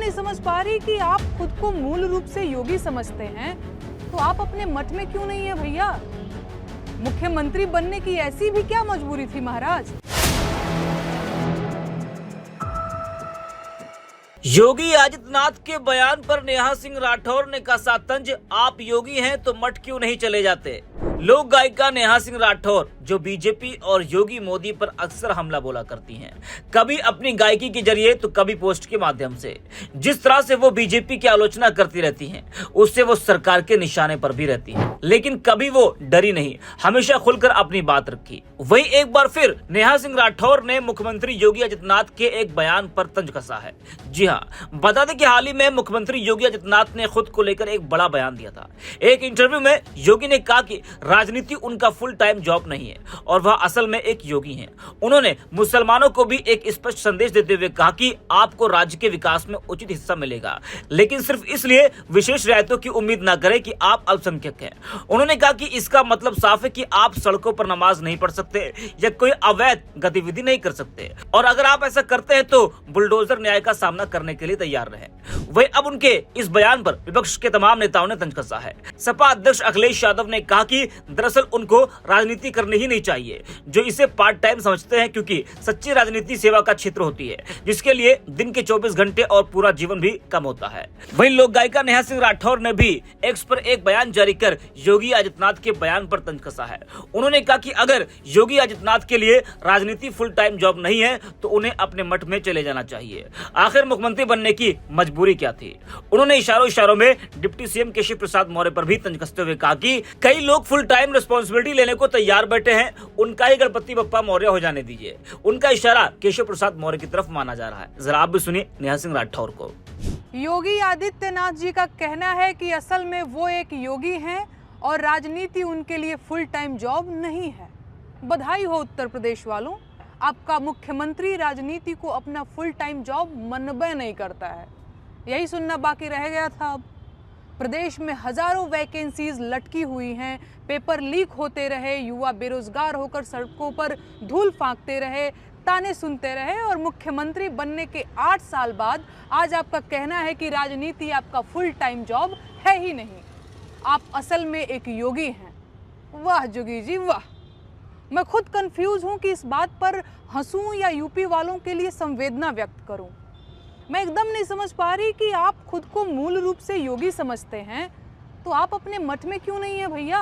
नहीं समझ पा रही कि आप खुद को मूल रूप से योगी समझते हैं, तो आप अपने मठ में क्यों नहीं है भैया? मुख्यमंत्री बनने की ऐसी भी क्या मजबूरी थी महाराज? योगी आदित्यनाथ के बयान पर नेहा सिंह राठौर ने कसा तंज, आप योगी हैं तो मठ क्यों नहीं चले जाते। लोक गायिका नेहा सिंह राठौर जो बीजेपी और योगी मोदी पर अक्सर हमला बोला करती हैं, कभी अपनी गायकी के जरिए तो कभी पोस्ट के माध्यम से। जिस तरह से वो बीजेपी की आलोचना करती रहती हैं, उससे वो सरकार के निशाने पर भी रहती हैं, लेकिन कभी वो डरी नहीं, हमेशा खुलकर अपनी बात रखी। वहीं एक बार फिर नेहा सिंह राठौर ने मुख्यमंत्री योगी आदित्यनाथ के एक बयान पर तंज कसा है। जी हाँ, बता दें कि हाल ही में मुख्यमंत्री योगी आदित्यनाथ ने खुद को लेकर एक बड़ा बयान दिया था। एक इंटरव्यू में योगी ने कहा कि राजनीति उनका फुल टाइम जॉब नहीं है और वह असल में एक योगी हैं। उन्होंने मुसलमानों को भी एक स्पष्ट संदेश देते हुए कहा कि आपको राज्य के विकास में उचित हिस्सा मिलेगा, लेकिन सिर्फ इसलिए विशेष रियायतों की उम्मीद न करें कि आप अल्पसंख्यक हैं। उन्होंने कहा कि इसका मतलब साफ है कि आप सड़कों पर नमाज नहीं पढ़ सकते या कोई अवैध गतिविधि नहीं कर सकते, और अगर आप ऐसा करते हैं तो बुलडोजर न्याय का सामना करने के लिए तैयार रहें। वही अब उनके इस बयान पर विपक्ष के तमाम नेताओं ने तंज कसा है। सपा अध्यक्ष अखिलेश यादव ने कहा कि दरअसल उनको राजनीति करनी ही नहीं चाहिए, जो इसे पार्ट टाइम समझते हैं, क्योंकि सच्ची राजनीति सेवा का क्षेत्र होती है, जिसके लिए दिन के 24 घंटे और पूरा जीवन भी कम होता है। वहीं लोक गायिका नेहा सिंह राठौर ने भी एक्स पर एक बयान जारी कर योगी आदित्यनाथ के बयान पर तंज कसा है। उन्होंने कहा कि अगर योगी आदित्यनाथ के लिए राजनीति फुल टाइम जॉब नहीं है तो उन्हें अपने मठ में चले जाना चाहिए। आखिर मुख्यमंत्री बनने की मजबूरी क्या थी? उन्होंने इशारों में डिप्टी सीएम केशव प्रसाद मौर्य पर भी तंज कसते हुए कहा कि कई लोग फुल टाइम रिस्पॉन्सिबिलिटी लेने को तैयार बैठे हैं, उनका ही गणपति बप्पा मौर्य हो जाने दीजिए। उनका इशारा केशव प्रसाद मौर्य की तरफ माना जा रहा है। जरा आप भी सुनिए नेहा सिंह राठौर को। योगी आदित्यनाथ जी का कहना है कि असल में वो एक योगी हैं और राजनीति उनके लिए फुल टाइम जॉब नहीं है। बधाई हो उत्तर प्रदेश वालों, आपका मुख्यमंत्री राजनीति को अपना फुल टाइम जॉब मनबे नहीं करता है। यही सुनना बाकी रह गया था। अब प्रदेश में हजारों वैकेंसीज लटकी हुई हैं, पेपर लीक होते रहे, युवा बेरोजगार होकर सड़कों पर धूल फांकते रहे, ताने सुनते रहे, और मुख्यमंत्री बनने के 8 साल बाद आज आपका कहना है कि राजनीति आपका फुल टाइम जॉब है ही नहीं, आप असल में एक योगी हैं। वाह जोगी जी वाह। मैं खुद कंफ्यूज हूं कि इस बात पर हंसूं या यूपी वालों के लिए संवेदना व्यक्त करूं। मैं एकदम नहीं समझ पा रही कि आप खुद को मूल रूप से योगी समझते हैं, तो आप अपने मठ में क्यों नहीं है भैया?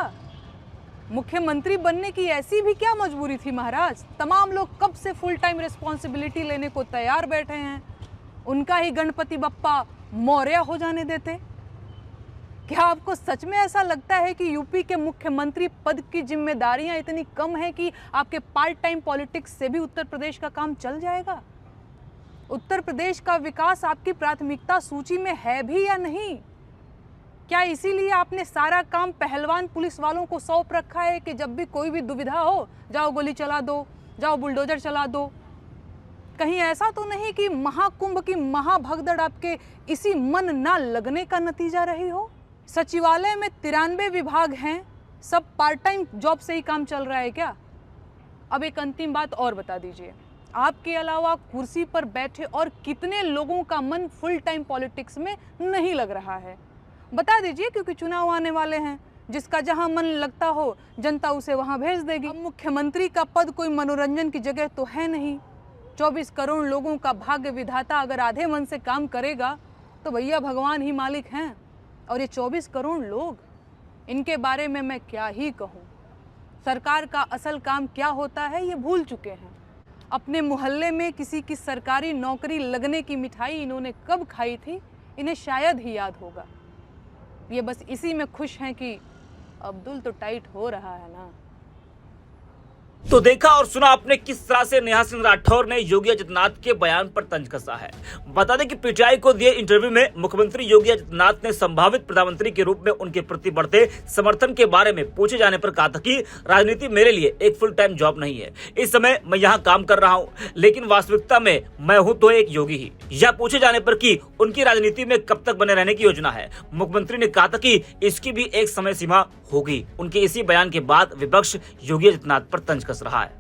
मुख्यमंत्री बनने की ऐसी भी क्या मजबूरी थी महाराज? तमाम लोग कब से फुल टाइम रिस्पॉन्सिबिलिटी लेने को तैयार बैठे हैं, उनका ही गणपति बप्पा मौर्य हो जाने देते। क्या आपको सच में ऐसा लगता है कि यूपी के मुख्यमंत्री पद की जिम्मेदारियां इतनी कम हैं कि आपके पार्ट टाइम पॉलिटिक्स से भी उत्तर प्रदेश का काम चल जाएगा? उत्तर प्रदेश का विकास आपकी प्राथमिकता सूची में है भी या नहीं? क्या इसीलिए आपने सारा काम पहलवान पुलिस वालों को सौंप रखा है कि जब भी कोई भी दुविधा हो, जाओ गोली चला दो, जाओ बुलडोजर चला दो? कहीं ऐसा तो नहीं कि महाकुंभ की महाभगदड़ आपके इसी मन ना लगने का नतीजा रही हो? सचिवालय में 93 विभाग हैं, सब पार्ट टाइम जॉब से ही काम चल रहा है क्या? अब एक अंतिम बात और बता दीजिए, आपके अलावा कुर्सी पर बैठे और कितने लोगों का मन फुल टाइम पॉलिटिक्स में नहीं लग रहा है? बता दीजिए, क्योंकि चुनाव आने वाले हैं। जिसका जहां मन लगता हो जनता उसे वहां भेज देगी। अब मुख्यमंत्री का पद कोई मनोरंजन की जगह तो है नहीं। 24 करोड़ लोगों का भाग्य विधाता अगर आधे मन से काम करेगा तो भैया भगवान ही मालिक हैं। और ये 24 करोड़ लोग, इनके बारे में मैं क्या ही कहूँ। सरकार का असल काम क्या होता है ये भूल चुके हैं। अपने मोहल्ले में किसी की सरकारी नौकरी लगने की मिठाई इन्होंने कब खाई थी, इन्हें शायद ही याद होगा। ये बस इसी में खुश हैं कि अब्दुल तो टाइट हो रहा है ना। तो देखा और सुना आपने किस तरह से नेहा सिंह राठौर ने योगी आदित्यनाथ के बयान पर तंज कसा है। बता दें कि पीटीआई को दिए इंटरव्यू में मुख्यमंत्री योगी आदित्यनाथ ने संभावित प्रधानमंत्री के रूप में उनके प्रति बढ़ते समर्थन के बारे में पूछे जाने पर कहा था कि राजनीति मेरे लिए एक फुल टाइम जॉब नहीं है, इस समय मैं यहाँ काम कर रहा हूँ, लेकिन वास्तविकता में मैं हूँ तो एक योगी ही। या पूछे जाने पर कि उनकी राजनीति में कब तक बने रहने की योजना है, मुख्यमंत्री ने कहा था कि इसकी भी एक समय सीमा होगी। उनके इसी बयान के बाद विपक्ष योगी आदित्यनाथ पर तंज कस रहा है।